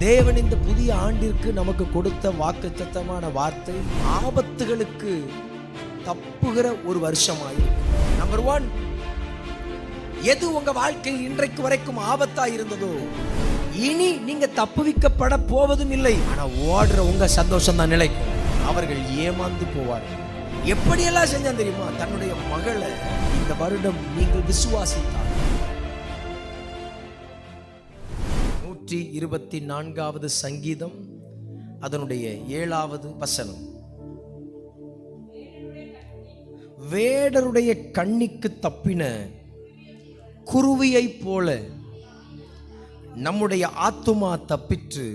தேவன் இந்த புதிய ஆண்டிற்கு நமக்கு கொடுத்த வாக்குத்தத்தமான வார்த்தை ஆபத்துகளுக்கு தப்புகிற ஒரு வருஷமாயிருக்கும். நம்பர் 1, எது உங்க வாழ்க்கையில் இன்றைக்கு வரைக்கும் ஆபத்தா இருந்ததோ இனி நீங்க தப்புவிக்கப்பட போவதும் இல்லை. ஆனா ஓடுற உங்க சந்தோஷம் தான் நிலைக்கும். அவர்கள் ஏமாந்து போவார்கள். எப்படியெல்லாம் செஞ்சான் தெரியுமா? தன்னுடைய மகளை இந்த வருடம் நீங்கள் விசுவாசித்தார். 124வது சங்கீதம் அதனுடைய 7வது வசனம். வேடருடைய கண்ணிக்கு தப்பின குருவியை போல நம்முடைய ஆத்துமா தப்பிற்று,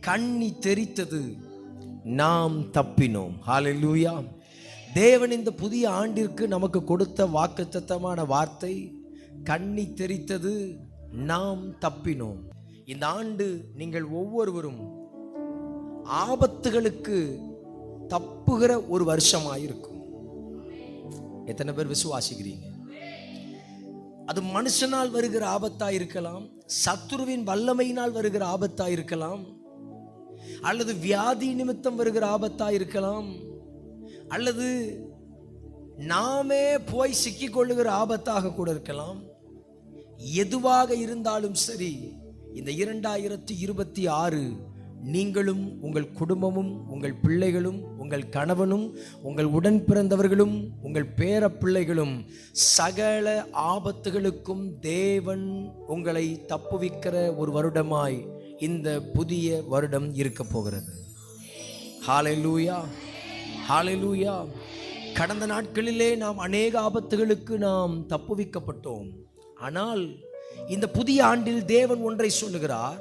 கண்ணி தெரித்தது, நாம் தப்பினோம். ஹல்லேலூயா. தேவன் இந்த புதிய ஆண்டிற்கு நமக்கு கொடுத்த வாக்குத்தத்தமான வார்த்தை கண்ணி தெரித்தது, நாம் தப்பினோம். இந்த ஆண்டு நீங்கள் ஒவ்வொருவரும் ஆபத்துகளுக்கு தப்புகிற ஒரு வருஷமாயிருக்கும். எத்தனை பேர் விசுவாசிக்கிறீங்க? அது மனுஷனால் வருகிற ஆபத்தா இருக்கலாம், சத்துருவின் வல்லமையினால் வருகிற ஆபத்தா இருக்கலாம், அல்லது வியாதி நிமித்தம் வருகிற ஆபத்தா இருக்கலாம், அல்லது நாமே போய் சிக்கிக் கொள்ளுகிற ஆபத்தாக கூட இருக்கலாம். எதுவாக இருந்தாலும் சரி, இந்த 2026 நீங்களும் உங்கள் குடும்பமும் உங்கள் பிள்ளைகளும் உங்கள் கணவனும் உங்கள் உடன் பிறந்தவர்களும் உங்கள் பேர பிள்ளைகளும் சகல ஆபத்துகளுக்கும் தேவன் உங்களை தப்புவிக்கிற ஒரு வருடமாய் இந்த புதிய வருடம் இருக்க போகிறது. ஹல்லேலூயா, ஹல்லேலூயா. கடந்த நாட்களிலே நாம் அநேக ஆபத்துகளுக்கு நாம் தப்புவிக்கப்பட்டோம். ஆனால் இந்த புதிய ஆண்டில் தேவன் ஒன்றை சொல்லுகிறார்.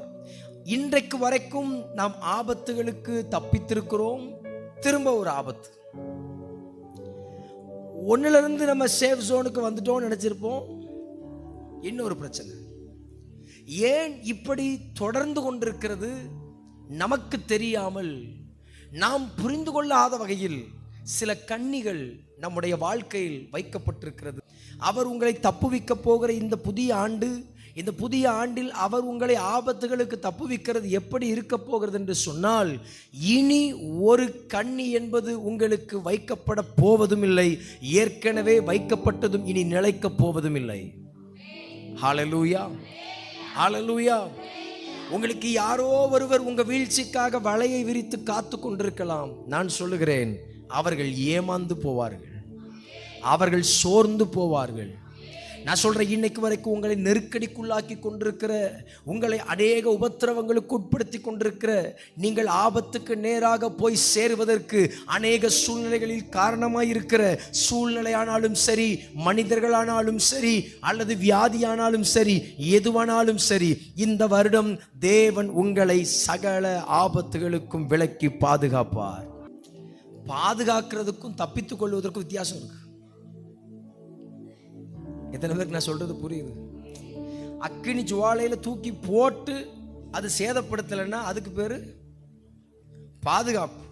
இன்றைக்கு வரைக்கும் நாம் ஆபத்துகளுக்கு தப்பித்திருக்கிறோம். திரும்ப ஒரு ஆபத்து. ஒன்னிலிருந்து நம்ம சேஃப் ஜோனுக்கு வந்துட்டோம் நினைச்சிருப்போம். இன்னொரு பிரச்சனை. ஏன் இப்படி தொடர்ந்து கொண்டிருக்கிறது? நமக்கு தெரியாமல், நாம் புரிந்து கொள்ளாத வகையில் சில கண்ணிகள் நம்முடைய வாழ்க்கையில் வைக்கப்பட்டிருக்கிறது. அவர் உங்களை தப்புவிக்க போகிற இந்த புதிய ஆண்டு, இந்த புதிய ஆண்டில் அவர் உங்களை ஆபத்துகளுக்கு தப்புவிக்கிறது எப்படி இருக்க போகிறது என்று சொன்னால், இனி ஒரு கண்ணி என்பது உங்களுக்கு வைக்கப்பட போவதும் இல்லை. ஏற்கனவே வைக்கப்பட்டதும் இனி நிலைக்கப் போவதும் இல்லை. ஹல்லேலூயா, ஹல்லேலூயா. உங்களுக்கு யாரோ ஒருவர் உங்க வீழ்ச்சிக்காக வலையை விரித்து காத்து கொண்டிருக்கலாம். நான் சொல்லுகிறேன், அவர்கள் ஏமாந்து போவார்கள், அவர்கள் சோர்ந்து போவார்கள். நான் சொல்றேன், இன்னைக்கு வரைக்கும் உங்களை நெருக்கடிக்குள்ளாக்கி கொண்டிருக்கிற, உங்களை அநேக உபத்திரவங்களுக்கு உட்படுத்தி கொண்டிருக்கிற, நீங்கள் ஆபத்துக்கு நேராக போய் சேருவதற்கு அநேக சூழ்நிலைகளில் காரணமாயிருக்கிற சூழ்நிலையானாலும் சரி, மனிதர்களானாலும் சரி, அல்லது வியாதியானாலும் சரி, எதுவானாலும் சரி, இந்த வருடம் தேவன் உங்களை சகல ஆபத்துகளுக்கும் விலக்கி பாதுகாப்பார். பாதுகாக்கிறதுக்கும் தப்பித்துக் கொள்வதற்கும் வித்தியாசம் இருக்கு. எத்தனை பேருக்கு நான் சொல்றது புரியுது? அக்கினி ஜுவாலையில தூக்கி போட்டு அது சேதப்படுத்தலைன்னா அதுக்கு பேரு பாதுகாப்பு.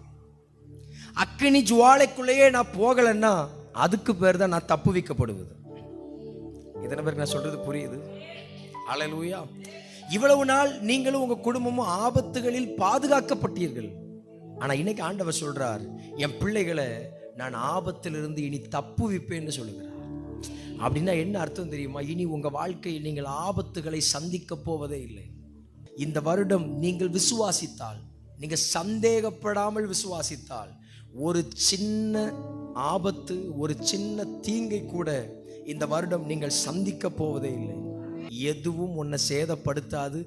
அக்கினி ஜுவாலைக்குள்ளேயே நான் போகலைன்னா அதுக்கு பேர் தான் நான் தப்பு வைக்கப்படுவது. எத்தனை பேருக்கு நான் சொல்றது புரியுது? ஹல்லேலூயா. இவ்வளவு நாள் நீங்களும் உங்க குடும்பமும் ஆபத்துகளில் பாதுகாக்கப்பட்டீர்கள். ஆனா இன்னைக்கு ஆண்டவர் சொல்றார், என் பிள்ளைகளை நான் ஆபத்திலிருந்து இனி தப்புவிப்பேன்னு சொல்லுகிறார். அப்படின்னா என்ன அர்த்தம் தெரியுமா? இனி உங்க வாழ்க்கையில் நீங்கள் ஆபத்துகளை சந்திக்க போவதே இல்லை. இந்த வருடம் நீங்கள் விசுவாசித்தால், நீங்க சந்தேகப்படாமல் விசுவாசித்தால், ஒரு சின்ன ஆபத்து, ஒரு சின்ன தீங்கை கூட இந்த வருடம் நீங்கள் சந்திக்க போவதே இல்லை. எதுவும் உன்னை சேதப்படுத்தாது,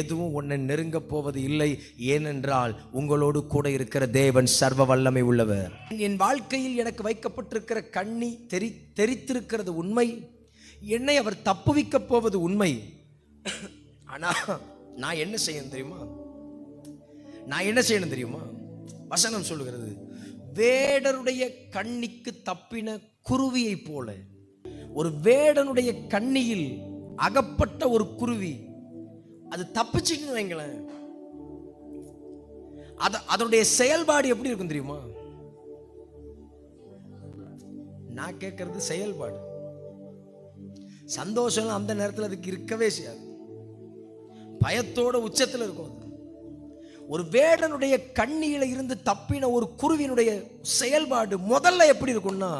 எதுவும் உன்னை நெருங்க போவது இல்லை. ஏனென்றால் உங்களோடு கூட இருக்கிற தேவன் சர்வ வல்லமை உள்ளவர். என் வாழ்க்கையில் எனக்கு வைக்கப்பட்டிருக்கிற கண்ணி தெரித்திருக்கிறது உண்மை. என்னை அவர் தப்புவிக்க போவது உண்மை. ஆனா நான் என்ன செய்யணும் தெரியுமா? நான் என்ன செய்யணும் தெரியுமா? வசனம் சொல்லுகிறது, வேடருடைய கண்ணிக்கு தப்பின குருவியை போல. ஒரு வேடனுடைய கண்ணியில் அகப்பட்ட ஒரு குருவி அது தப்பிச்சுன்னு வைங்களேன், அதனுடைய செயல்பாடு எப்படி இருக்கும் தெரியுமா? நான் கேட்கறது செயல்பாடு. சந்தோஷம் அந்த நேரத்தில் அதுக்கு இருக்கவே செய்யாது. பயத்தோட உச்சத்தில் இருக்கும். ஒரு வேடனுடைய கண்ணியில இருந்து தப்பின ஒரு குருவினுடைய செயல்பாடு முதல்ல எப்படி இருக்கும்னா,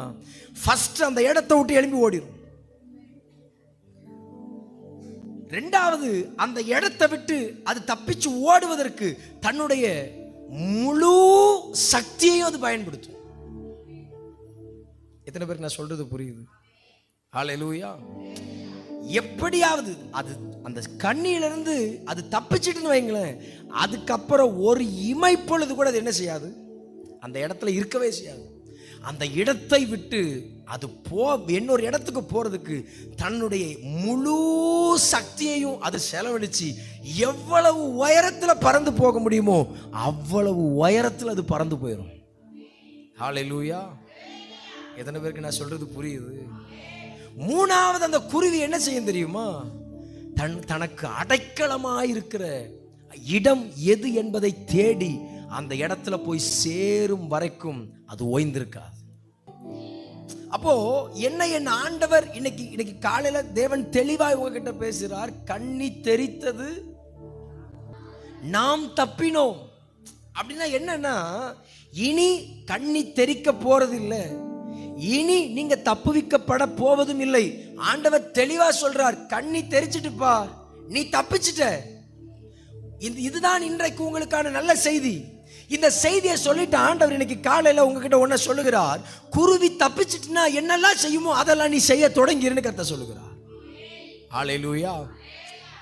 ஃபர்ஸ்ட் அந்த இடத்தை விட்டு எழும்பி ஓடிடும். ரெண்டாவது, அந்த இடத்தை விட்டு அது தப்பிச்சு ஓடுவதற்கு தன்னுடைய முழு சக்தியையும் அது பயன்படுத்தும். எத்தனை பேருக்கு நான் சொல்றது புரியுது? ஹல்லேலூயா. எப்படியாவது அது அந்த கண்ணியிலிருந்து அது தப்பிச்சிட்டுன்னு வைங்களேன், அதுக்கப்புறம் ஒரு இமைப்பொழுது கூட அது என்ன செய்யாது, அந்த இடத்துல இருக்கவே செய்யாது. அந்த இடத்தை விட்டு அது இன்னொரு இடத்துக்கு போறதுக்கு தன்னுடைய முழு சக்தியையும் அது செலவழிச்சு எவ்வளவு உயரத்தில் பறந்து போக முடியுமோ அவ்வளவு உயரத்தில் அது பறந்து போயிடும். ஹல்லேலூயா. எத்தனை பேருக்கு நான் சொல்றது புரியுது? மூணாவது, அந்த குருவி என்ன செய்யும் தெரியுமா? தனக்கு அடைக்கலமாயிருக்கிற இடம் எது என்பதை தேடி அந்த இடத்துல போய் சேரும் வரைக்கும் அது ஓய்ந்திருக்காது. அப்போ என் ஆண்டவர் இன்னைக்கு காலையில தேவன் தெளிவாய் உங்ககிட்ட பேசுறார். கண்ணி தெரித்தது, நாம் தப்பினோம். அப்படின்னா என்னன்னா, இனி கண்ணி தெரிக்க போறது இல்லை, இனி நீங்க தப்புவிக்கப்பட போவதும் இல்லை. ஆண்டவர் தெளிவா சொல்றார், கண்ணி தெரிச்சிட்டு பார், நீ தப்பிச்சிட்ட. இதுதான் இன்றைக்கு உங்களுக்கான நல்ல செய்தி. இந்த செய்தியை சொல்லிட்டு ஆண்டவர் இன்னைக்கு காலையில உங்ககிட்ட ஒன்ன சொல்லுகிறார். குருவி தப்பிச்சிட்டுனா என்னெல்லாம் செய்யுமோ அதெல்லாம் நீ செய்ய தொடங்கிருன்னு கர்த்தர் சொல்லுகிறார். ஹல்லேலூயா,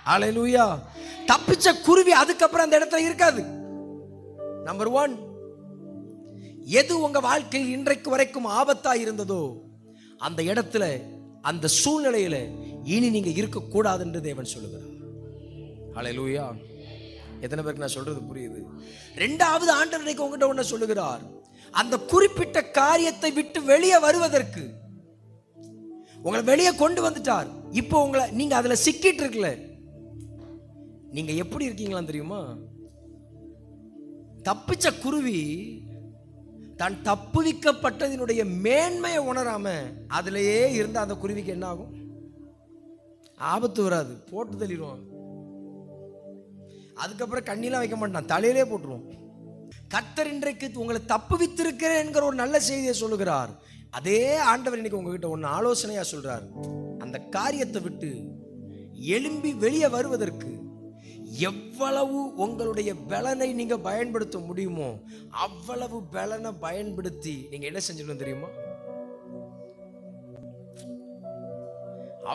ஹல்லேலூயா. தப்பிச்ச குருவி அதுக்கப்புறம் அந்த இடத்துல இருக்காது. நம்பர் 1, எது உங்க வாழ்க்கையில் இன்றைக்கு வரைக்கும் ஆபத்தா இருந்ததோ அந்த இடத்துல, அந்த சூழ்நிலையில இனி நீங்க இருக்க கூடாது என்று தேவன் சொல்லுகிறார். ஹல்லேலூயா. எத்தனை பேருக்கு நான் சொல்றது புரியுது? ரெண்டாவது, ஆண்டவர் இன்னைக்கு உங்ககிட்ட ஒண்ணு சொல்லுகிறார். அந்த குறிப்பிட்ட காரியத்தை விட்டு வெளியே வருவதற்கு உங்களை வெளியே கொண்டு வந்துட்டார். இப்போ நீங்க அதுல சிக்கிட்டு இருக்கல. நீங்க எப்படி இருக்கீங்களா தெரியுமா? தப்பிச்ச குருவி தான் தப்புவிக்கப்பட்டதினுடைய மேன்மையை உணராம அதுலயே இருந்த அந்த குருவிக்கு என்ன ஆகும்? ஆபத்து வராது, போட்டு தள்ளிடுவான். அதுக்கப்புறம் கண்ணிலாம் வைக்க மாட்டான், தலையிலே போட்டுருவோம். கர்த்தர் இன்றைக்கு உங்களை தப்புவித்திருக்கிறேன் என்கிற ஒரு நல்ல செய்தியை சொல்லுகிறார். அதே ஆண்டவர் இன்னைக்கு உங்ககிட்ட ஒன்று ஆலோசனையா சொல்றார். அந்த காரியத்தை விட்டு எழும்பி வெளியே வருவதற்கு எவ்வளவு உங்களுடைய பலனை நீங்க பயன்படுத்த முடியுமோ அவ்வளவு பலனை பயன்படுத்தி நீங்க என்ன செஞ்சிடணும் தெரியுமா?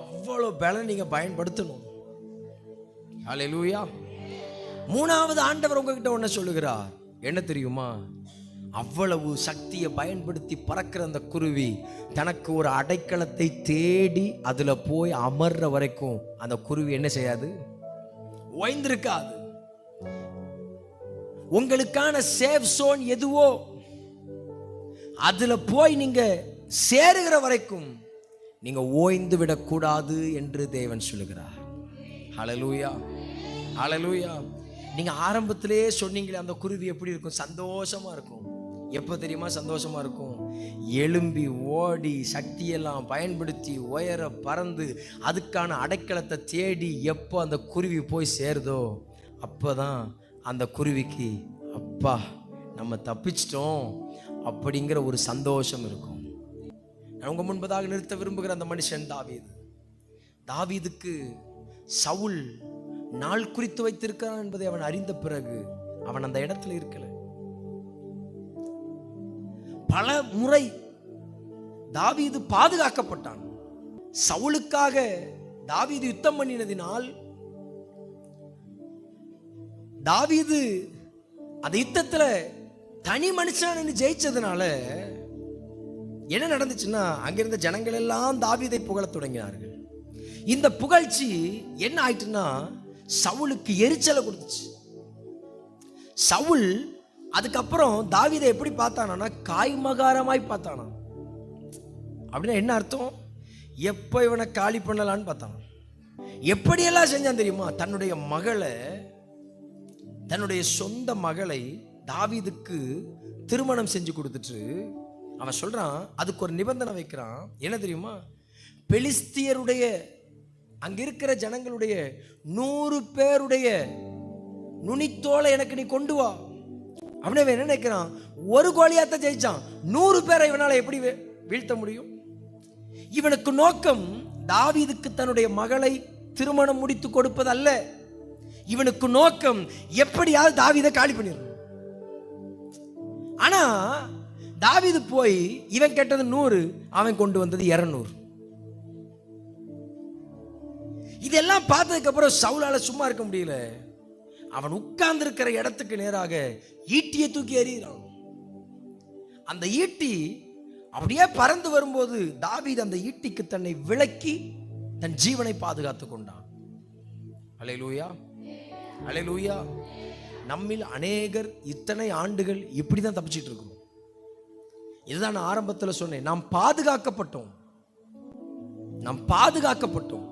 அவ்வளவு பலனை நீங்க பயன்படுத்தணும். ஹல்லேலூயா. மூணாவது, ஆண்டவர் உங்ககிட்ட ஒன்ன சொல்லுகிறார். என்ன தெரியுமா? அவ்வளவு சக்தியை பயன்படுத்தி பறக்கிற அந்த குருவி தனக்கு ஒரு அடைக்கலத்தை தேடி அதுல போய் அமர்ற வரைக்கும் அந்த குருவி என்ன செய்யாது? ஓய்ந்திருக்காது. உங்களுக்கான சேஃப் சோன் எதுவோ அதுல போய் நீங்க சேருகிற வரைக்கும் நீங்க ஓய்ந்து விடக்கூடாது என்று தேவன் சொல்லுகிறார். ஹல்லேலூயா, ஹல்லேலூயா. நீங்க ஆரம்பத்திலே சொன்னீங்களே அந்த குருவி எப்படி இருக்கும்? சந்தோஷமா இருக்கும். எப்போ தெரியுமா சந்தோஷமா இருக்கும்? எழும்பி ஓடி சக்தியெல்லாம் பயன்படுத்தி உயர பறந்து அதுக்கான அடைக்கலத்தை தேடி எப்போ அந்த குருவி போய் சேருதோ அப்போதான் அந்த குருவிக்கு அப்பா நம்ம தப்பிச்சிட்டோம் அப்படிங்கிற ஒரு சந்தோஷம் இருக்கும். நான் உங்க முன்பதாக நிறுத்த விரும்புகிற அந்த மனுஷன் தாவீது. தாவீதுக்கு சவுல் நாள் குறித்து வைத்திருக்கிறான் என்பதை அவன் அறிந்த பிறகு அவன் அந்த இடத்துல இருக்கல. பல முறை தாவீது பாதுகாக்கப்பட்டான். சவுலுக்காக தாவீது யுத்தம் பண்ணினதினால் தாவீது அந்த யுத்தத்துல தனி மனுஷன் ஜெயிச்சதுனால என்ன நடந்துச்சுன்னா அங்கிருந்த ஜனங்கள் எல்லாம் தாவீதை புகழத் தொடங்கினார்கள். இந்த புகழ்ச்சி என்ன ஆயிட்டுன்னா சவுலுக்கு எரிச்சலை கொடுத்துச்சு. சவுல் அதுக்கப்புறம் தாவீதை எப்படி பார்த்தானா? காய்மகாரமாய் பார்த்தானா. அப்படின்னா என்ன அர்த்தம்? எப்போ இவனை காலி பண்ணலான்னு பார்த்தான். எப்படியெல்லாம் செஞ்சான் தெரியுமா? தன்னுடைய மகளை, தன்னுடைய சொந்த மகளை தாவீதுக்கு திருமணம் செஞ்சு கொடுத்துட்டு அவன் சொல்றான், அதுக்கு ஒரு நிபந்தனை வைக்கிறான். என்ன தெரியுமா? பெலிஸ்தியருடைய அங்க இருக்கிற ஜனங்களுடைய 100 பேருடைய நுனித்தோலை எனக்கு நீ கொண்டு வா. அவனே என்ன நினைக்கிறான், ஒரு கோலியாத்தை ஜெயிச்சான், 100 பேரை இவனால எப்படி வீழ்த்த முடியும்? இவனுக்கு நோக்கம் தாவீதுக்கு தன்னுடைய மகளை திருமணம் முடித்து கொடுப்பது அல்ல. இவனுக்கு நோக்கம் எப்படியாவது தாவீதை காலி பண்ணிடணும். ஆனா தாவீது போய் இவன் கேட்டது 100, அவன் கொண்டு வந்தது 200. இதெல்லாம் பார்த்ததுக்கு அப்புறம் சவுலால சும்மா இருக்க முடியல. அவன் உட்கார்ந்து இருக்கிற இடத்துக்கு நேராக ஈட்டியை தூக்கி எறிகிறான். அந்த ஈட்டி அப்படியே பறந்து வரும்போது தாவீது அந்த ஈட்டிக்கு தன்னை விலக்கி தன் ஜீவனை பாதுகாத்துக் கொண்டான். அல்லேலூயா, அல்லேலூயா. நம்மில் அநேகர் இத்தனை ஆண்டுகள் இப்படிதான் தப்பிச்சிட்டு இருக்கோம். இதுதான் நான் ஆரம்பத்தில் சொன்னேன், நாம் பாதுகாக்கப்பட்டோம், நாம் பாதுகாக்கப்பட்டோம்.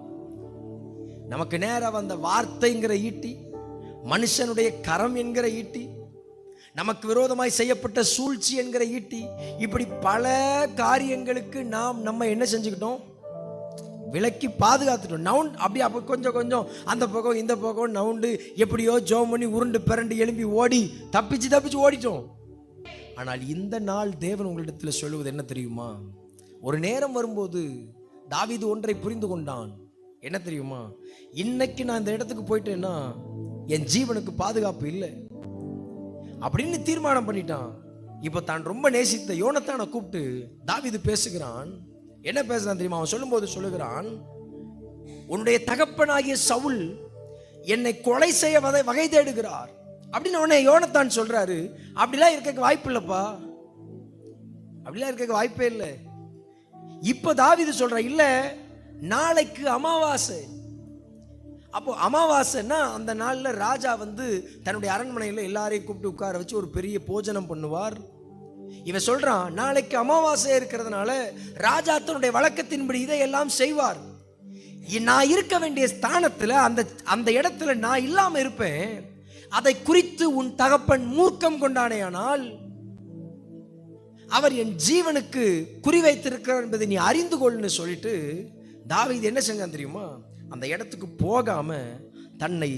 நமக்கு நேராக வந்த வார்த்தைங்கிற ஈட்டி, மனுஷனுடைய கரம் என்கிற ஈட்டி, நமக்கு விரோதமாய் செய்யப்பட்ட சூழ்ச்சி என்கிற ஈட்டி, இப்படி பல காரியங்களுக்கு நாம் நம்ம என்ன செஞ்சுக்கிட்டோம், விலக்கி பாதுகாத்துட்டோம். நவுண்ட் அப்படி அப்போ கொஞ்சம் கொஞ்சம் அந்த பக்கம் இந்த பக்கம் நவுண்டு எப்படியோ ஜோம் பண்ணி உருண்டு பிறண்டு எழும்பி ஓடி தப்பிச்சு ஓடிட்டோம். ஆனால் இந்த நாள் தேவன் உங்களிடத்தில் சொல்லுவது என்ன தெரியுமா? ஒரு நேரம் வரும்போது தாவீது ஒன்றை புரிந்து கொண்டான். என்ன தெரியுமா? இன்னைக்கு நான் இந்த இடத்துக்கு போயிட்டேன்னா என் ஜீவனுக்கு பாதுகாப்பு இல்லை அப்படின்னு தீர்மானம் பண்ணிட்டான். இப்போ தான் ரொம்ப நேசித்த யோனத்தானை கூப்பிட்டு தாவீது பேசுகிறான். என்ன பேசுறான் தெரியுமா? அவன் சொல்லும்போது சொல்லுகிறான், உன்னுடைய தகப்பனாகிய சவுல் என்னை கொலை செய்ய வகை தேடுகிறார் அப்படின்னு உடனே யோனத்தான் சொல்றாரு. அப்படிலாம் இருக்க வாய்ப்பு இல்லப்பா, அப்படிலாம் இருக்க வாய்ப்பே இல்லை. இப்ப தாவீது சொல்ற, இல்ல நாளைக்கு அமாவாசை. அப்போ அமாவாசைன்னா அந்த நாளில் ராஜா தன்னுடைய அரண்மனையில் எல்லாரையும் கூப்பிட்டு உட்கார வச்சு ஒரு பெரிய போஜனம் பண்ணுவார். இவன் சொல்றான், நாளைக்கு அமாவாசை இருக்கிறதுனால ராஜா தன்னுடைய வழக்கத்தின்படி இதையெல்லாம் செய்வார். நான் இருக்க வேண்டிய ஸ்தானத்தில் அந்த இடத்துல நான் இல்லாம இருப்பேன். அதை குறித்து உன் தகப்பன் மூர்க்கம் கொண்டானேயானால் அவர் என் ஜீவனுக்கு குறிவைத்திருக்கிறார் என்பதை நீ அறிந்து கொள்ளுன்னு சொல்லிட்டு தாவீது என்ன செஞ்சான் தெரியுமா? அந்த இடத்துக்கு போகாம தன்னை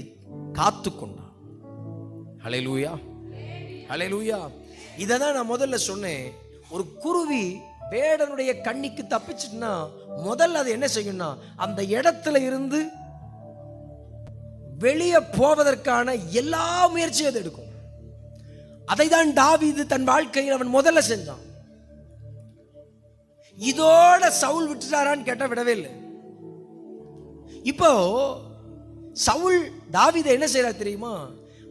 காத்து கொண்டான். ஹல்லேலூயா, ஹல்லேலூயா. இதை தான் நான் முதல்ல சொன்னேன். ஒரு குருவி வேடனுடைய கண்ணிக்கு தப்பிச்சுட்டுனா முதல்ல அது என்ன செய்யும்னா அந்த இடத்துல இருந்து வெளியே போவதற்கான எல்லா முயற்சியும் அது எடுக்கும். அதை தான் தாவீது தன் வாழ்க்கையில் அவன் முதல்ல செஞ்சான். இதோட சவுல் விட்டுட்டாரான்னு கேட்டா விடவே இல்லை. இப்போ சவுல் தாவீதை என்ன செய்யறார் தெரியுமா?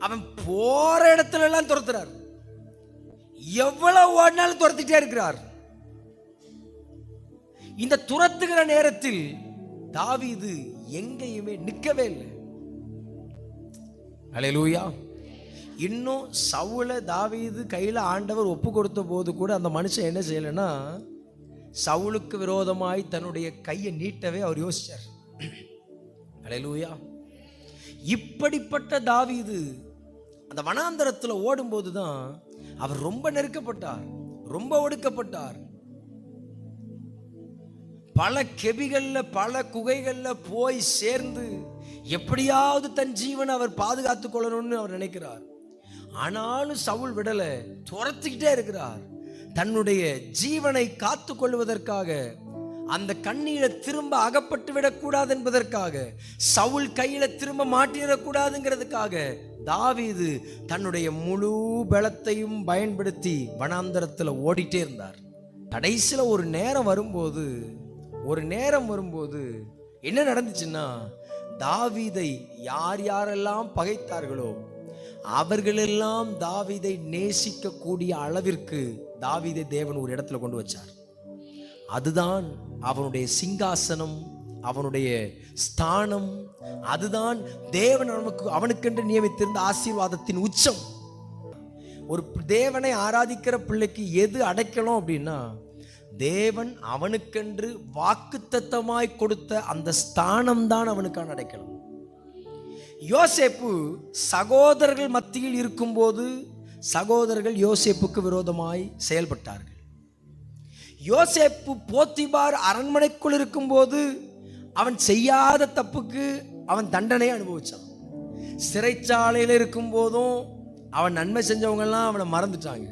அவன் போற இடத்துல எல்லாம் துரத்துறார். எவ்வளவு ஓடினாலும் துரத்திட்டே இருக்கிறார். இந்த துரத்துகிற நேரத்தில் தாவீது எங்கேயுமே நிற்கவே இல்லை. அல்லேலூயா. இன்னும் சவுல தாவீது கையில் ஆண்டவர் ஒப்பு கொடுத்த போது கூட அந்த மனுஷன் என்ன செய்யலைன்னா சவுலுக்கு விரோதமாய் தன்னுடைய கையை நீட்டவே அவர் யோசிச்சார். அல்லேலூயா. இப்படிப்பட்ட தாவீது அந்த வனாந்தரத்தில் ஓடும்போது தான் அவர் ரொம்ப நெருக்கப்பட்டார், ரொம்ப ஒடுக்கப்பட்டார். பல கெபிகள்ல பல குகைகள்ல போய் சேர்ந்து எப்படியாவது தன் ஜீவனை அவர் பாதுகாத்துக் கொள்ளணும்னு அவர் நினைக்கிறார். ஆனாலும் சவுல் விடல, துரத்திக்கிட்டே இருக்கிறார். தன்னுடைய ஜீவனை காத்து கொள்வதற்காக, அந்த கண்ணியில திரும்ப அகப்பட்டு விடக்கூடாது என்பதற்காக, சவுல் கையில திரும்ப மாட்டிடக்கூடாதுங்கிறதுக்காக தாவீது தன்னுடைய முழு பலத்தையும் பயன்படுத்தி வனாந்தரத்தில் ஓடிட்டே இருந்தார். கடைசியில் ஒரு நேரம் வரும்போது என்ன நடந்துச்சுன்னா, தாவீதை யார் யாரெல்லாம் பகைத்தார்களோ அவர்களெல்லாம் தாவீதை நேசிக்கக்கூடிய அளவிற்கு தாவீதை தேவன் ஒரு இடத்துல கொண்டு வச்சார். அதுதான் அவனுடைய சிங்காசனம், அவனுடைய ஸ்தானம். அதுதான் தேவன் அவனுக்கென்று நியமித்திருந்த ஆசீர்வாதத்தின் உச்சம். ஒரு தேவனை ஆராதிக்கிற பிள்ளைக்கு எது அடைக்கணும் அப்படின்னா, தேவன் அவனுக்கென்று வாக்குத்தத்தமாய் கொடுத்த அந்த ஸ்தானம் தான் அவனுக்கான அடைக்கலம். யோசேப்பு சகோதரர்கள் மத்தியில் இருக்கும்போது சகோதரர்கள் யோசேப்புக்கு விரோதமாய் செயல்பட்டார்கள். யோசேப்பு போத்திபார் அரண்மனைக்குள் இருக்கும்போது அவன் செய்யாத தப்புக்கு அவன் தண்டனை அனுபவிச்சான். சிறைச்சாலையில் இருக்கும் போதும் அவன் நன்மை செஞ்சவங்கெல்லாம் அவனை மறந்துட்டாங்க.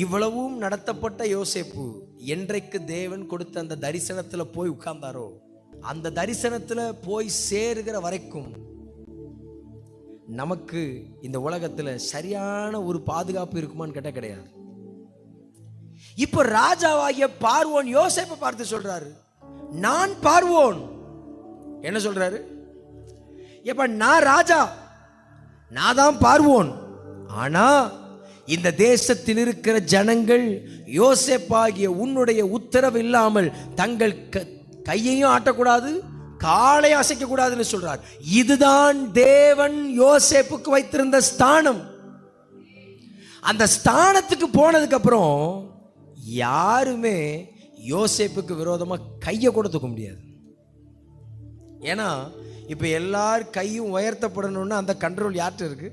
இவ்வளவும் நடத்தப்பட்ட யோசேப்பு என்றைக்கு தேவன் கொடுத்த அந்த தரிசனத்தில் போய் உட்கார்ந்தாரோ, அந்த தரிசனத்தில் போய் சேருகிற வரைக்கும் நமக்கு இந்த உலகத்தில் சரியான ஒரு பாதுகாப்பு இருக்குமான்னு கேட்டால் கிடையாது. இப்போ ராஜாவாகிய பார்வோன் யோசேப்பை பார்த்து சொல்றாரு, நான் பார்வோன். என்ன சொல்றாரு? இப்ப நான் ராஜா, நான் தான் பார்வோன். ஆனா இந்த தேசத்தில் இருக்கிற ஜனங்கள் யோசேப்பாகிய உன்னுடைய உத்தரவு இல்லாமல் தங்கள் கையையும் ஆட்டக்கூடாது, காலை அசைக்க கூடாதுன்னு சொல்றார். இதுதான் தேவன் யோசேப்புக்கு வைத்திருந்த ஸ்தானம். அந்த ஸ்தானத்துக்கு போனதுக்கு அப்புறம் யாருமே யோசேப்புக்கு விரோதமா கையை கூட தூக்க முடியாது. ஏன்னா இப்ப எல்லார் கையும் உயர்த்தப்படணும்னு அந்த கண்ட்ரோல் யார்கிட்ட இருக்கு?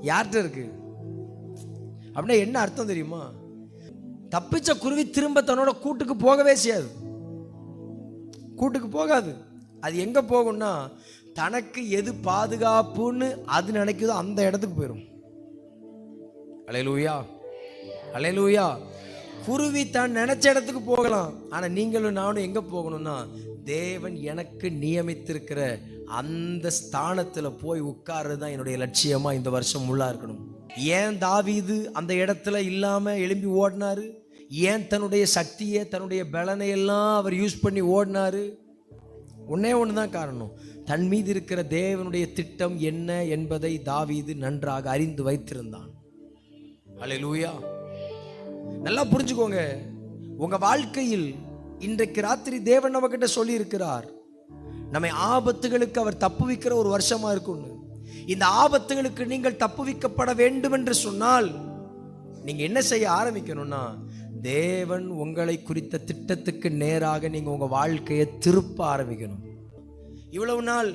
யார்கிட்ட இருக்கு? அப்படின்னா என்ன அர்த்தம் தெரியுமா? தப்பிச்ச குருவி திரும்ப தன்னோட கூட்டுக்கு போகவே செய்யாது. கூட்டுக்கு போகாது. அது எங்க போகும்னா தனக்கு எது பாதுகாப்புன்னு அது நினைக்குதோ அந்த இடத்துக்கு போயிடும். அல்லேலூயா, அல்லேலூயா. குருவி தான் நினைச்ச இடத்துக்கு போகலாம். ஆனா நீங்களும் நானும் எங்க போகணும்னா தேவன் எனக்கு நியமித்திருக்கிற அந்த ஸ்தானத்துல போய் உட்கார்றது தான் என்னுடைய லட்சியமா இந்த வருஷம் உள்ளா இருக்கணும். ஏன் தாவீது அந்த இடத்துல இல்லாம எழும்பி ஓடினாரு? ஏன் தன்னுடைய சக்தியை தன்னுடைய பலனை எல்லாம் அவர் யூஸ் பண்ணி ஓடினாரு? ஒன்னே ஒண்ணுதான் காரணம். தன் மீது இருக்கிற தேவனுடைய திட்டம் என்ன என்பதை தாவீது நன்றாக அறிந்து வைத்திருந்தான். அல்லேலூயா. நல்லா புரிஞ்சுக்கோங்க. உங்க வாழ்க்கையில் இன்றைக்கு ராத்திரி தேவன் நம்ம கிட்ட சொல்லி இருக்கிறார், நம்மை ஆபத்துகளுக்கு அவர் தப்புவிக்கிற ஒரு வருஷமா இருக்கும்னு. இந்த ஆபத்துகளுக்கு நீங்கள் தப்புவிக்கப்பட வேண்டும் என்று சொன்னால் நீங்க என்ன செய்ய ஆரம்பிக்கணும்னா, தேவன் உங்களை குறித்த திட்டத்துக்கு நேராக நீங்க உங்க வாழ்க்கையை திருப்ப ஆரம்பிக்கணும். இவ்வளவு நாள்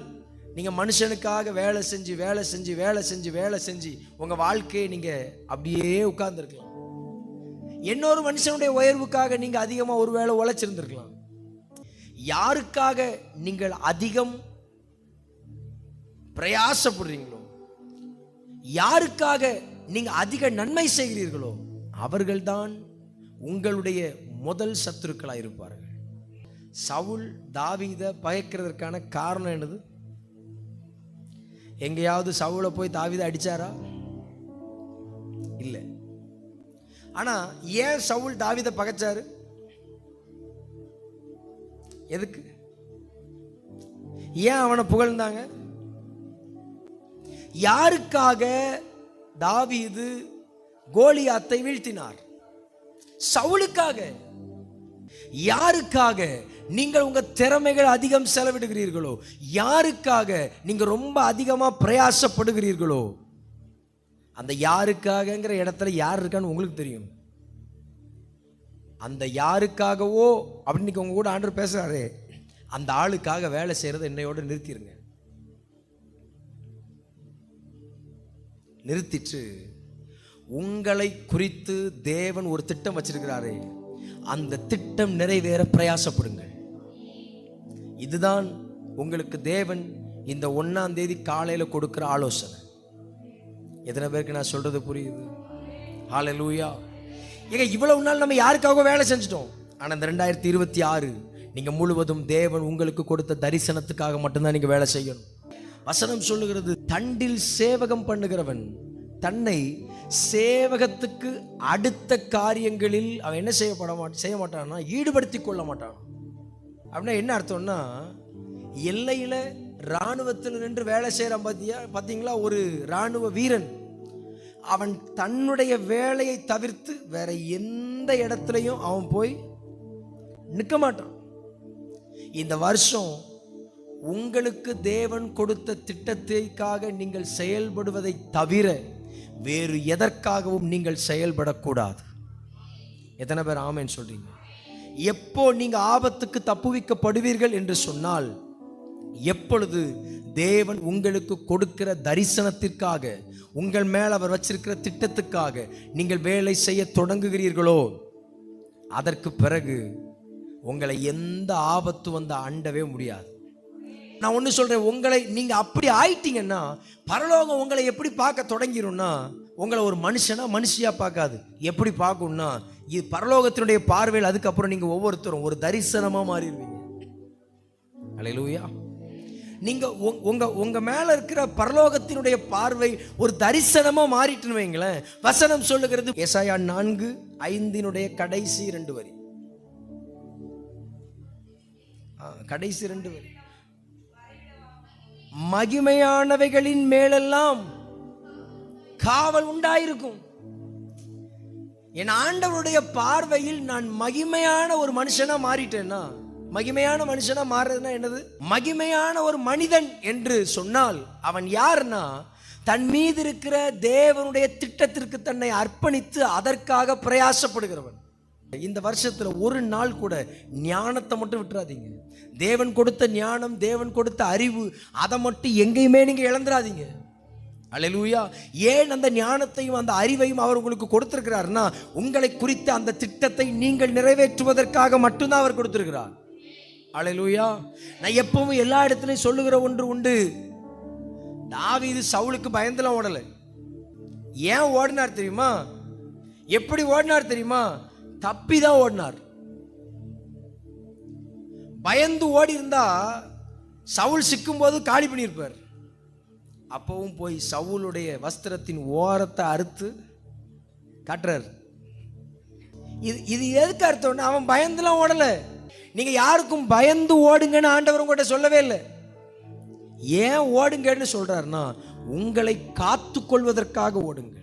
நீங்க மனுஷனுக்காக வேலை செஞ்சு வேலை செஞ்சு வேலை செஞ்சு வேலை செஞ்சு உங்க வாழ்க்கையை நீங்க அப்படியே உட்கார்ந்துருக்கலாம். இன்னொரு மனுஷனுடைய உயர்வுக்காக நீங்க அதிகமா ஒருவேளை உழைச்சிருந்திருக்கலாம். யாருக்காக நீங்கள் அதிகம் பிரயாசப்படுறீங்களோ, யாருக்காக நீங்க அதிக நன்மை செய்கிறீர்களோ அவர்கள்தான் உங்களுடைய முதல் சத்துருக்களா இருப்பார்கள். சவுல் தாவீதை பகைக்கிறதற்கான காரணம் என்னது? எங்கேயாவது சவுலை போய் தாவீதை அடிச்சாரா? இல்லை. ஆனா ஏன் சவுல் தாவீதை பகைச்சாரு? எதுக்கு? ஏன் அவனை புகழ்ந்தாங்க? யாருக்காக தாவீது கோலியாத்தை வீழ்த்தினார்? சவுலுக்காக. யாருக்காக நீங்கள் உங்க திறமைகள் அதிகம் செலவிடுகிறீர்களோ, யாருக்காக நீங்க ரொம்ப அதிகமா பிரயாசப்படுகிறீர்களோ, அந்த யாருக்காகங்கிற இடத்துல யார் இருக்கான்னு உங்களுக்கு தெரியும். அந்த யாருக்காகவோ அப்படின்னு உங்க கூட ஆண்டவர் பேசுறாரு, அந்த ஆளுக்காக வேலை செய்யறதை என்னையோட நிறுத்திடுங்க. நிறுத்திட்டு உங்களை குறித்து தேவன் ஒரு திட்டம் வச்சிருக்கிறாரே, அந்த திட்டம் நிறைவேற பிரயாசப்படுங்கள். இதுதான் உங்களுக்கு தேவன் இந்த 1ஆம் தேதி காலையில கொடுக்கிற ஆலோசனை. எத்தனை பேருக்கு நான் சொல்றது புரியுது? ஹல்லேலூயா. ஏங்க இவ்வளவு நாள் நம்ம யாருக்காக வேலை செஞ்சிட்டோம். ஆனா இந்த 2026 நீங்க முழுவதும் தேவன் உங்களுக்கு கொடுத்த தரிசனத்துக்காக மட்டும்தான் நீங்க வேலை செய்யணும். வசனம் சொல்லுகிறது, தண்டில் சேவகம் பண்ணுகிறவன் தன்னை சேவகத்துக்கு அடுத்த காரியங்களில் அவன் என்ன செய்ய மாட்டான்னா ஈடுபடுத்தி கொள்ள மாட்டான். அப்படின்னா என்ன அர்த்தம்னா, எல்லையில இராணுவத்தில் நின்று வேலை செய்யறான் பார்த்தீங்களா, ஒரு இராணுவ வீரன் அவன் தன்னுடைய வேலையை தவிர்த்து வேற எந்த இடத்துலையும் அவன் போய் நிற்க மாட்டான். இந்த வருஷம் உங்களுக்கு தேவன் கொடுத்த திட்டத்திற்காக நீங்கள் செயல்படுவதை தவிர வேறு எதற்காகவும் நீங்கள் செயல்படக்கூடாது. எத்தனை பேர் ஆமென் சொல்றீங்க? எப்போ நீங்க ஆபத்துக்கு தப்புவிக்கப்படுவீர்கள் என்று சொன்னால், எப்பொழுது தேவன் உங்களுக்கு கொடுக்கிற தரிசனத்திற்காக, உங்கள் மேல் அவர் வச்சிருக்கிற திட்டத்துக்காக நீங்கள் வேலை செய்ய தொடங்குகிறீர்களோ, அதற்கு பிறகு உங்களை எந்த ஆபத்து வந்து அண்டவே முடியாது. நான் ஒன்று சொல்றேன், உங்களை நீங்க அப்படி ஆயிட்டீங்கன்னா பரலோகம் உங்களை எப்படி பார்க்க தொடங்கிரும்னா, உங்களை ஒரு மனுஷியா பார்க்காது. எப்படி பார்க்கும்னா, இது பரலோகத்தினுடைய பார்வையில் அதுக்கப்புறம் நீங்க ஒவ்வொருத்தரும் ஒரு தரிசனமா மாறிடுவீங்க. அல்லேலூயா. நீங்க உங்க மேல இருக்கிற பரலோகத்தினுடைய பார்வை ஒரு தரிசனமா மாறிட்டுன்னு வைங்களேன். வசனம் சொல்லுகிறது, ஏசாயா 4:5 கடைசி 2 வரி, கடைசி 2 வரி, மகிமையானவைகளின் மேலெல்லாம் காவல் உண்டாயிருக்கும். என் ஆண்டவருடைய பார்வையில் நான் மகிமையான ஒரு மனுஷனா மாறிட்டேன்னா, மகிமையான மனுஷனா மாறுறதுன்னா என்னது? மகிமையான ஒரு மனிதன் என்று சொன்னால் அவன் யாருன்னா, தன் மீது இருக்கிற தேவனுடைய திட்டத்திற்கு தன்னை அர்ப்பணித்து அதற்காக பிரயாசப்படுகிறவன். இந்த வருஷத்துல ஒரு நாள் கூட ஞானத்தை மட்டும் விட்டுறாதீங்க. தேவன் கொடுத்த ஞானம், தேவன் கொடுத்த அறிவு, அதை மட்டும் எங்கேயுமே நீங்க இழந்துடாதீங்க. அல்லேலூயா. ஏன் அந்த ஞானத்தையும் அந்த அறிவையும் அவர் உங்களுக்கு கொடுத்திருக்கிறார்னா, உங்களை குறித்த அந்த திட்டத்தை நீங்கள் நிறைவேற்றுவதற்காக மட்டும்தான் அவர் கொடுத்திருக்கிறார். அல்லேலூயா. நான் எப்பவும் எல்லா இடத்துலையும் சொல்லுகிற ஒன்று உண்டு, தாவீது சவுலுக்கு பயந்துலாம் ஓடல. ஏன் ஓடினார் தெரியுமா? எப்படி ஓடினார் தெரியுமா? தப்பிதான் ஓடினார். பயந்து ஓடி இருந்தா சவுல் சிக்கும் போது காலி பண்ணியிருப்பார். அப்பவும் போய் சவுலுடைய வஸ்திரத்தின் ஓரத்தை அறுத்து காட்டுறார். இது எதுக்கு அர்த்தம்னா, அவன் பயந்துலாம் ஓடல. நீங்க யாருக்கும் பயந்து ஓடுங்கன்னு ஆண்டவர் உங்கள்கிட்ட சொல்லவே இல்லை. ஏன் ஓடுங்கன்னு சொல்றாருன்னா, உங்களை காத்து கொள்வதற்காக ஓடுங்க.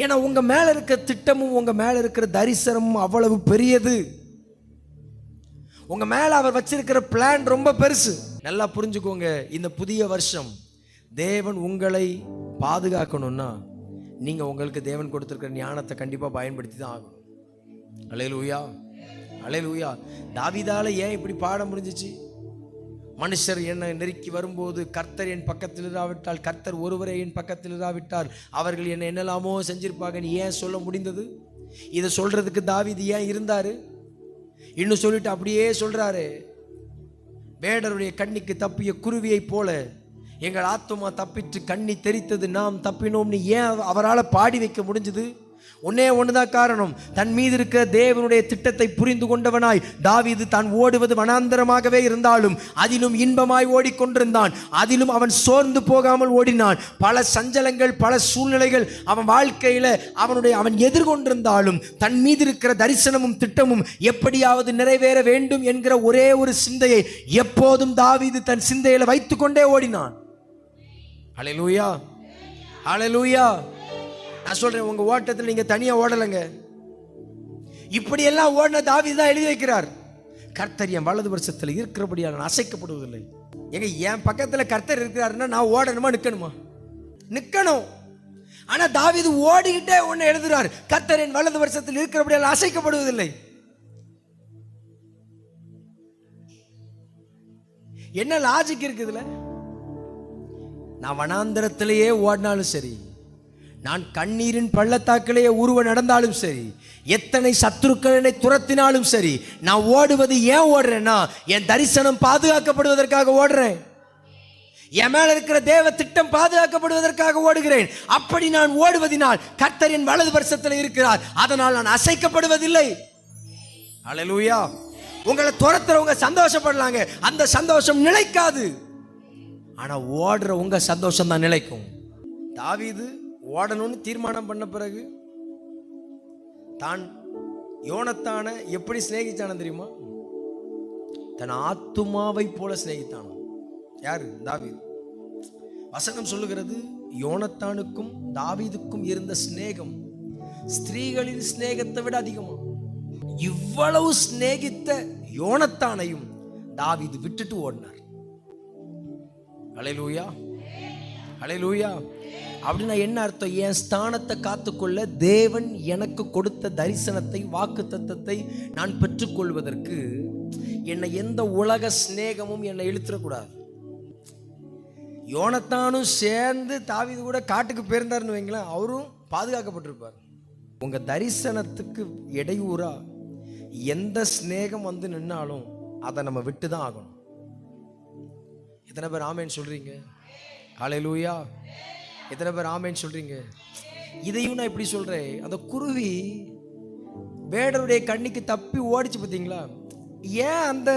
ஏன்னா உங்க மேல இருக்கிற திட்டமும் உங்க மேல இருக்கிற தரிசனமும் அவ்வளவு பெரியது. உங்க மேல அவர் வச்சிருக்கிற பிளான் ரொம்ப பெருசு. நல்லா புரிஞ்சுக்கோங்க. இந்த புதிய வருஷம் தேவன் உங்களை பாதுகாக்கணும்னா, நீங்க உங்களுக்கு தேவன் கொடுத்திருக்கிற ஞானத்தை கண்டிப்பா பயன்படுத்தி தான் ஆகணும். அல்லேலூயா, அல்லேலூயா. தாவீதால ஏன் இப்படி பாட முடிஞ்சிச்சு? மனுஷர் என்னை நெருக்கி வரும்போது கர்த்தர் என் பக்கத்தில் இராவிட்டால், கர்த்தர் ஒருவரே என் பக்கத்தில் இராவிட்டால் அவர்கள் என்னை என்னெல்லாமோ செஞ்சிருப்பாங்கன்னு ஏன் சொல்ல முடிந்தது? இதை சொல்றதுக்கு தாவீது ஏன் இருந்தாரு? இன்னும் சொல்லிட்டு அப்படியே சொல்றாரு, வேடருடைய கண்ணிக்கு தப்பிய குருவியை போல எங்கள் ஆத்துமா தப்பிட்டு கண்ணி தெரித்தது, நாம் தப்பினோம்னு ஏன் அவரால் பாடி வைக்க முடிஞ்சது? ஒன்னே ஒண்ணுதான் காரணம். தன் மீது இருக்கிற தேவனுடைய திட்டத்தை புரிந்து கொண்டவனாய் தாவீது தான் ஓடுவது வனாந்தரமாகவே இருந்தாலும் அதிலும் இன்பமாய் ஓடிக்கொண்டிருந்தான். அதிலும் அவன் சோர்ந்து போகாமல் ஓடினான். பல சஞ்சலங்கள், பல சூழ்நிலைகள் அவன் வாழ்க்கையில அவன் எதிர்கொண்டிருந்தாலும் தன் மீது இருக்கிற தரிசனமும் திட்டமும் எப்படியாவது நிறைவேற வேண்டும் என்கிற ஒரே ஒரு சிந்தையை எப்போதும் தாவீது தன் சிந்தையில வைத்துக் கொண்டே ஓடினான். ஹல்லேலூயா, ஹல்லேலூயா. நான் சொல்றேன், உங்க ஓட்டத்தில் நீங்க தனியா ஓடலைங்க. இப்படி எல்லாம் ஓடின தாவீது தான் எழுதி வைக்கிறார், கர்த்தர் என் வலது வருஷத்தில் இருக்கிறபடியால் நான் அசைக்கப்படுவதில்லை. எங்க என் பக்கத்தில் கர்த்தர் இருக்கிறாருன்னா நான் ஓடணுமா நிக்கணுமா? நிக்கணும். ஆனா தாவீது ஓடிக்கிட்டே ஒன்னு எழுதுறார், கர்த்தர் என் வலது வருஷத்தில் இருக்கிறபடியால் அசைக்கப்படுவதில்லை. என்ன லாஜிக் இருக்குதுல? நான் வனாந்தரத்திலேயே ஓடினாலும் சரி, நான் கண்ணீரின் பள்ளத்தாக்கிலேயே உருவ நடந்தாலும் சரி, எத்தனை சத்துருக்கள் என்னை துரத்தினாலும் சரி, நான் ஓடுவது ஏன் ஓடுறேன்னா, என் தரிசனம் பாதுகாக்கப்படுவதற்காக ஓடுறேன். என் மேல இருக்கிற தேவ திட்டம் பாதுகாக்கப்படுவதற்காக ஓடுகிறேன். அப்படி நான் ஓடுவதினால் கர்த்தர் என் வலது வருஷத்தில் இருக்கிறார், அதனால் நான் அசைக்கப்படுவதில்லை. அல்லேலூயா. உங்களை துரத்துறவங்க சந்தோஷப்படலாங்க, அந்த சந்தோஷம் நிலைக்காது. ஆனா ஓடுற உங்க சந்தோஷம் தான் நிலைக்கும். தாவீது ஓடணும்னு தீர்மானம் பண்ண பிறகு தான் யோனத்தானை எப்படி சிநேகித்தான தெரியுமா? தன் ஆத்துமாவை போல சிநேகித்தான. யாரு? தாவீது. வசனம் சொல்லுகிறது, யோனத்தானுக்கும் தாவீதுக்கும் இருந்த சிநேகம் ஸ்திரீகளின் சிநேகத்தை விட அதிகமா. இவ்வளவு சிநேகித்த யோனத்தானையும் தாவீது விட்டுட்டு ஓடினார். அல்லேலூயா, அல்லேலூயா. அப்படின்னா என்ன அர்த்தம்? என் ஸ்தானத்தை காத்துக்கொள்ள தேவன் எனக்கு கொடுத்த தரிசனத்தை, வாக்கு தத்தத்தை நான் பெற்றுக்கொள்வதற்கு என்னை எந்த உலக சிநேகமும் என்னை இழுத்துடக்கூடாது. யோனத்தானும் சேர்ந்து தாவீது கூட காட்டுக்கு போயிருந்தாருன்னு வைங்களேன், அவரும் பாதுகாக்கப்பட்டிருப்பார். உங்க தரிசனத்துக்கு இடையூறா எந்த சிநேகம் வந்து நின்னாலும் அதை நம்ம விட்டு தான் ஆகணும். எத்தனை பேர் ஆமேன்னு சொல்றீங்க? ஹல்லேலூயா. எத்தனை பேர் ஆமேன்னு சொல்றீங்க? இதையும் நான் இப்படி சொல்றேன், அந்த குருவி வேடனுடைய கண்ணிக்கு தப்பி ஓடிச்சு பார்த்தீங்களா? ஏன் அந்த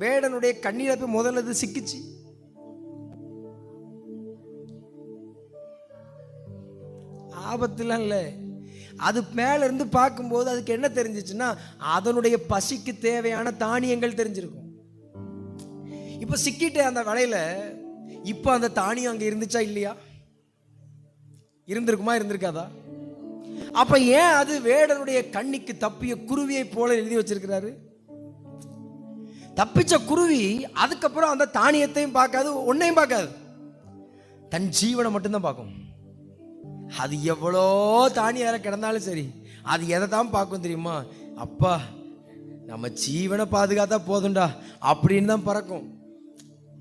வேடனுடைய கண்ணில போய் முதல்ல சிக்கிச்சு? ஆபத்துலாம் இல்லை. அது மேல இருந்து பார்க்கும்போது அதுக்கு என்ன தெரிஞ்சிச்சுன்னா, அதனுடைய பசிக்கு தேவையான தானியங்கள் தெரிஞ்சிருக்கும். இப்ப சிக்கிட்டு அந்த வலையில, இப்ப அந்த தானியம் அங்க இருந்துச்சா இல்லையா? இருந்திருக்குமா, இருந்திருக்காதா? அப்ப ஏன் அது வேடனுடைய கண்ணிக்கு தப்பிய குருவியை போல எழுதி வச்சிருக்கிறாரு? தப்பிச்ச குருவி அதுக்கப்புறம் அந்த தானியத்தையும் பார்க்காது, ஒன்னையும் பார்க்காது, தன் ஜீவனை மட்டும்தான் பார்க்கும். அது எவ்வளோ தானியம் கிடந்தாலும் சரி, அது எதை தான் பார்க்கும் தெரியுமா? அப்பா நம்ம ஜீவனை பாதுகாத்தா போதும்டா அப்படின்னு தான் பறக்கும்.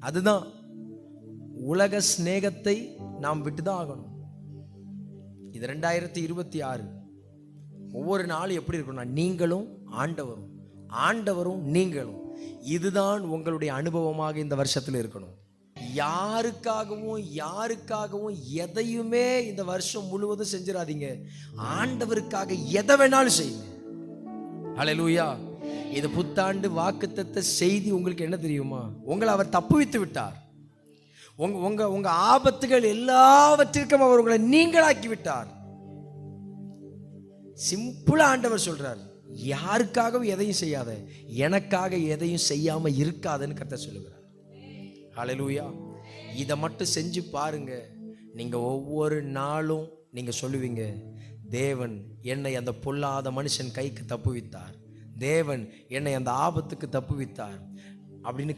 அதுதான் உலக சிநேகத்தை நாம் விட்டுதான் ஆகணும். இது 2026. ஒவ்வொரு நாளும் எப்படி இருக்கும்னா, நீங்களும் ஆண்டவரும், ஆண்டவரும் நீங்களும், இதுதான் உங்களுடைய அனுபவமாக இந்த வருஷத்தில் இருக்கணும். யாருக்காகவும் எதையுமே இந்த வருஷம் முழுவதும் செஞ்சிடாதீங்க. ஆண்டவருக்காக எதை வேணாலும் செய்யுங்க. ஹல்லேலூயா. இது புத்தாண்டு வாக்குத்தத்த செய்தி உங்களுக்கு என்ன தெரியுமா? உங்களை அவர் தப்புவித்து விட்டார். உங்க ஆபத்துகள் எல்லாவற்றிற்கும் அவர் உங்களை நீங்களாக்கி விட்டார். சிம்பிளா ஆண்டவர் சொல்றார், யாருக்காகவும் எதையும் செய்யாத, எனக்காக எதையும் செய்யாம இருக்காதுன்னு கர்த்தர் சொல்லுகிறார். ஹல்லேலூயா. இதை மட்டும் செஞ்சு பாருங்க. நீங்க ஒவ்வொரு நாளும் நீங்க சொல்லுவீங்க, தேவன் என்னை அந்த பொல்லாத மனுஷன் கைக்கு தப்புவித்தார், தேவன் என்னை அந்த ஆபத்துக்கு தப்புவித்தார் அப்படின்னு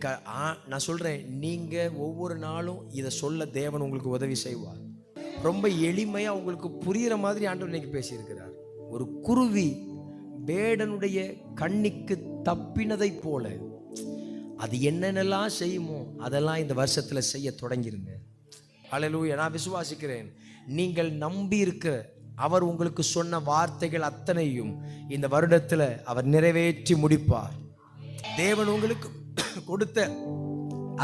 நான் சொல்றேன். நீங்க ஒவ்வொரு நாளும் இதை சொல்ல தேவன் உங்களுக்கு உதவி செய்வார். ரொம்ப எளிமையா உங்களுக்கு புரியுற மாதிரி ஆண்டவர் இன்னைக்கு பேசியிருக்கிறார். ஒரு குருவி வேடனுடைய கண்ணிக்கு தப்பினதை போல அது என்னென்னலாம் செய்யுமோ அதெல்லாம் இந்த வருஷத்துல செய்ய தொடங்கிருங்க. ஹல்லேலூயா. நான் விசுவாசிக்கிறேன், நீங்கள் நம்பி இருக்க அவர் உங்களுக்கு சொன்ன வார்த்தைகள் அத்தனையும் இந்த வருடத்துல அவர் நிறைவேற்றி முடிப்பார். தேவன் உங்களுக்கு கொடுத்த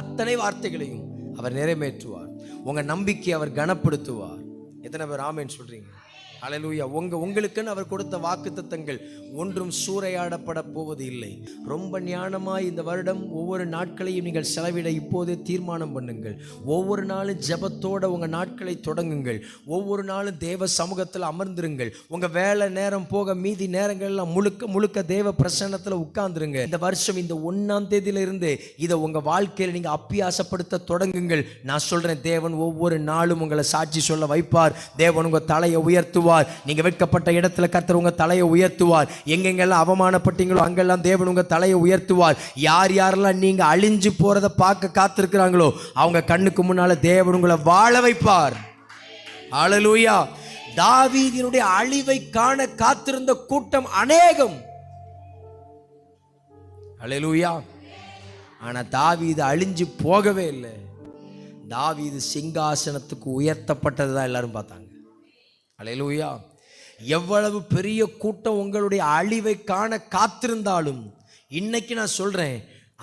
அத்தனை வார்த்தைகளையும் அவர் நிறைவேற்றுவார். உங்க நம்பிக்கை அவர் கனப்படுத்துவார். எத்தனை பேர் ஆமென் சொல்றீங்க? ஹல்லேலூயா. உங்களுக்குன்னு அவர் கொடுத்த வாக்குத்தத்தங்கள் ஒன்றும் சூறையாடப்பட போவது இல்லை. ரொம்ப ஞானமாய் இந்த வருடம் ஒவ்வொரு நாட்களையும் நீங்கள் செலவிட இப்போதே தீர்மானம் பண்ணுங்கள். ஒவ்வொரு நாளும் ஜெபத்தோட உங்க நாட்களை தொடங்குங்கள். ஒவ்வொரு நாளும் தேவ சமூகத்தில் அமர்ந்திருங்கள். உங்க வேலை நேரம் போக மீதி நேரங்கள்லாம் முழுக்க தேவ பிரசன்னத்தில் உட்கார்ந்துருங்க. இந்த வருஷம் இந்த 1ஆம் தேதியில இருந்து இதை உங்க வாழ்க்கையில் நீங்க அப்பியாசப்படுத்த தொடங்குங்கள். நான் சொல்றேன், தேவன் ஒவ்வொரு நாளும் உங்களை சாட்சி சொல்ல வைப்பார். தேவன் உங்க தலையை உயர்த்துவார். நீங்க வெட்கப்பட்ட இடத்துல கர்த்தர் உங்க தலையை உயர்த்துவார். எங்கெங்கெல்லாம் அவமானப்பட்டீங்களோ அங்கெல்லாம் தேவன் உங்க தலையை உயர்த்துவார். யாரெல்லாம் நீங்க அழிஞ்சு போறதை பார்க்க காத்திருக்கிறாங்களோ அவங்க கண்ணுக்கு முன்னால தேவன் உங்களை வாழ வைப்பார். ஹல்லேலூயா. தாவீதினுடைய அழிவை காண காத்திருந்த கூட்டம் அநேகம். ஹல்லேலூயா. ஆனா தாவீது அழிஞ்சு போகவே இல்லை. தாவீது சிங்காசனத்துக்கு உயர்த்தப்பட்டதுதான் எல்லாரும் பார்த்தாங்க. ஹல்லேலூயா. எவ்வளவு பெரிய கூட்டம் உங்களுடைய அழிவை காண காத்திருந்தாலும் இன்னைக்கு நான் சொல்றேன்,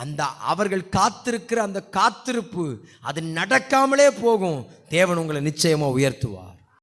அந்த அவர்கள் காத்திருக்கிற அந்த காத்திருப்பு அது நடக்காமலே போகும். தேவன் உங்களை நிச்சயமா உயர்த்துவார்.